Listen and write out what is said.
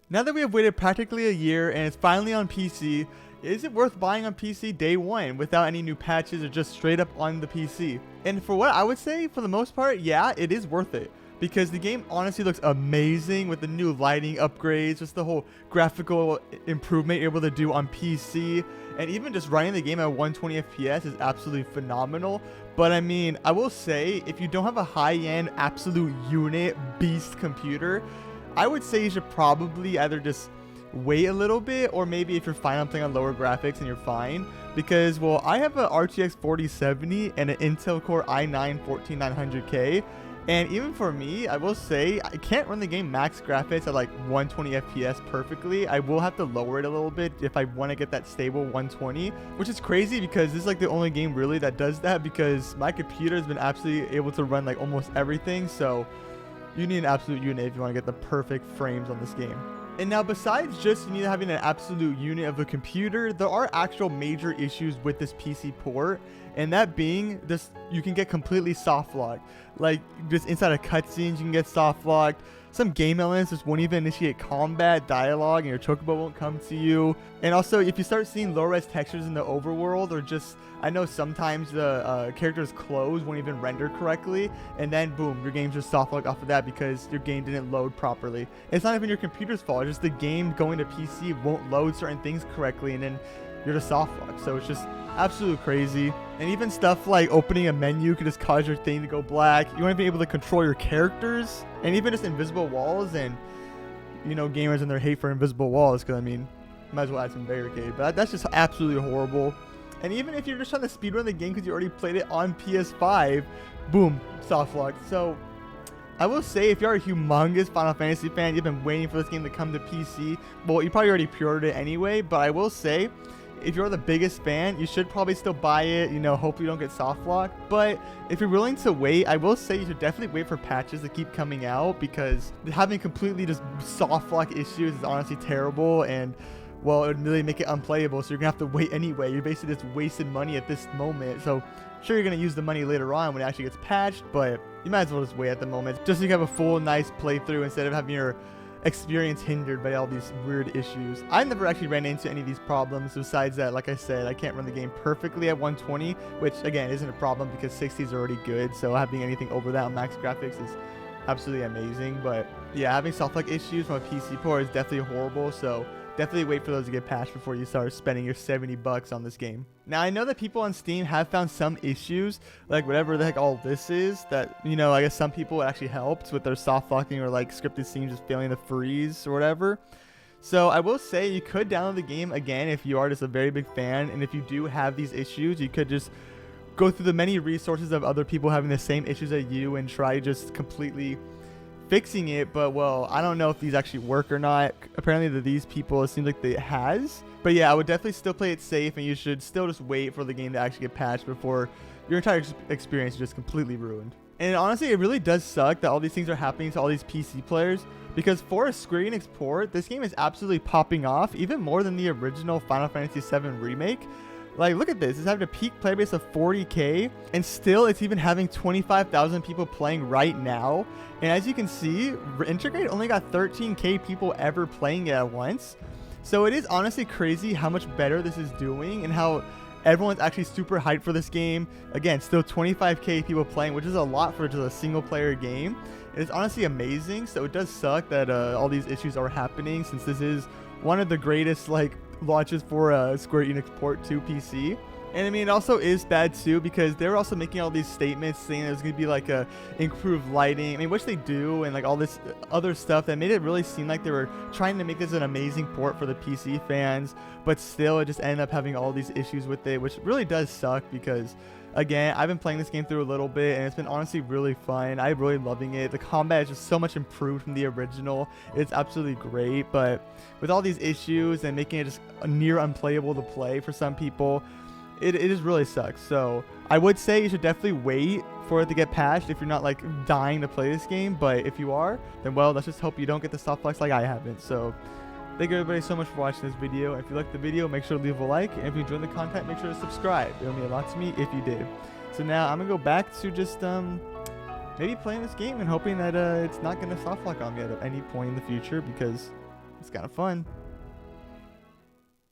Now that we have waited practically a year and it's finally on PC, is it worth buying on PC day one without any new patches or just straight up on the PC? And for what I would say, for the most part, yeah, it is worth it. Because the game honestly looks amazing with the new lighting upgrades, just the whole graphical improvement you're able to do on PC, and even just running the game at 120 FPS is absolutely phenomenal. But I mean, I will say, if you don't have a high-end absolute unit beast computer, I would say you should probably either just wait a little bit, or maybe if you're fine on playing on lower graphics and you're fine, because well, I have a RTX 4070 and an Intel Core i9-14900K, and even for me, I will say I can't run the game max graphics at like 120 FPS perfectly. I will have to lower it a little bit if I want to get that stable 120, which is crazy because this is like the only game really that does that, because my computer has been absolutely able to run like almost everything. So you need an absolute unit if you want to get the perfect frames on this game. And now, besides just having an absolute unit of a computer, there are actual major issues with this PC port, and that being this: you can get completely soft locked. Like just inside of cutscenes, you can get soft locked. Some game elements just won't even initiate combat dialogue, and your chocobo won't come to you. And also, if you start seeing low-res textures in the overworld, or just, I know sometimes the character's clothes won't even render correctly, and then boom, your game's just soft locked off of that because your game didn't load properly. It's not even your computer's fault; it's just the game going to PC won't load certain things correctly, and then you're just soft locked. So it's just absolutely crazy. And even stuff like opening a menu could just cause your thing to go black. You won't be able to control your characters, and even just invisible walls. And gamers and their hate for invisible walls, because I mean, might as well add some barricade, but that's just absolutely horrible. And even if you're just trying to speedrun the game because you already played it on PS5, boom, soft locked. So I will say, if you're a humongous Final Fantasy fan, you've been waiting for this game to come to PC, well, you probably already pre-ordered it anyway, but I will say, if you're the biggest fan, you should probably still buy it. Hopefully you don't get soft locked. But if you're willing to wait, I will say you should definitely wait for patches to keep coming out, because having completely just soft lock issues is honestly terrible, and well, it would really make it unplayable. So you're gonna have to wait anyway. You're basically just wasting money at this moment. So sure, you're gonna use the money later on when it actually gets patched, but you might as well just wait at the moment, just so you can have a full nice playthrough instead of having your experience hindered by all these weird issues. I never actually ran into any of these problems, besides that, like I said, I can't run the game perfectly at 120, which again isn't a problem because 60 is already good, so having anything over that on max graphics is absolutely amazing. But yeah, having soft lock issues from a PC port is definitely horrible, so definitely wait for those to get patched before you start spending your $70 on this game. Now, I know that people on Steam have found some issues, like whatever the heck all this is, that, I guess some people it actually helped with their soft locking, or like scripted scenes just failing to freeze or whatever. So I will say you could download the game again if you are just a very big fan, and if you do have these issues, you could just go through the many resources of other people having the same issues as you and try just completely fixing it. But well, I don't know if these actually work or not. Apparently these people, it seems like it has. But yeah, I would definitely still play it safe, and you should still just wait for the game to actually get patched before your entire experience is just completely ruined. And honestly, it really does suck that all these things are happening to all these PC players, because for a Square Enix port, this game is absolutely popping off, even more than the original Final Fantasy VII Remake. Like, look at this. It's having a peak player base of 40k, and still it's even having 25,000 people playing right now. And as you can see, Integrate only got 13k people ever playing it at once. So it is honestly crazy how much better this is doing, and how everyone's actually super hyped for this game. Again, still 25k people playing, which is a lot for just a single player game. It's honestly amazing. So it does suck that all these issues are happening, since this is one of the greatest launches for a Square Enix port to PC. And I mean, it also is bad too, because they're also making all these statements saying there's going to be like a improved lighting, I mean, which they do, and like all this other stuff that made it really seem like they were trying to make this an amazing port for the PC fans, but still it just ended up having all these issues with it, which really does suck, because again, I've been playing this game through a little bit, and it's been honestly really fun. I'm really loving it. The combat is just so much improved from the original. It's absolutely great, but with all these issues and making it just near unplayable to play for some people, it just really sucks. So I would say you should definitely wait for it to get patched if you're not like dying to play this game. But if you are, then well, let's just hope you don't get the soft flex like I haven't. So thank you everybody so much for watching this video. If you liked the video, make sure to leave a like, and if you enjoyed the content, make sure to subscribe. It would mean a lot to me if you did. So now I'm gonna go back to just maybe playing this game and hoping that it's not gonna soft lock on me at any point in the future, because It's kind of fun.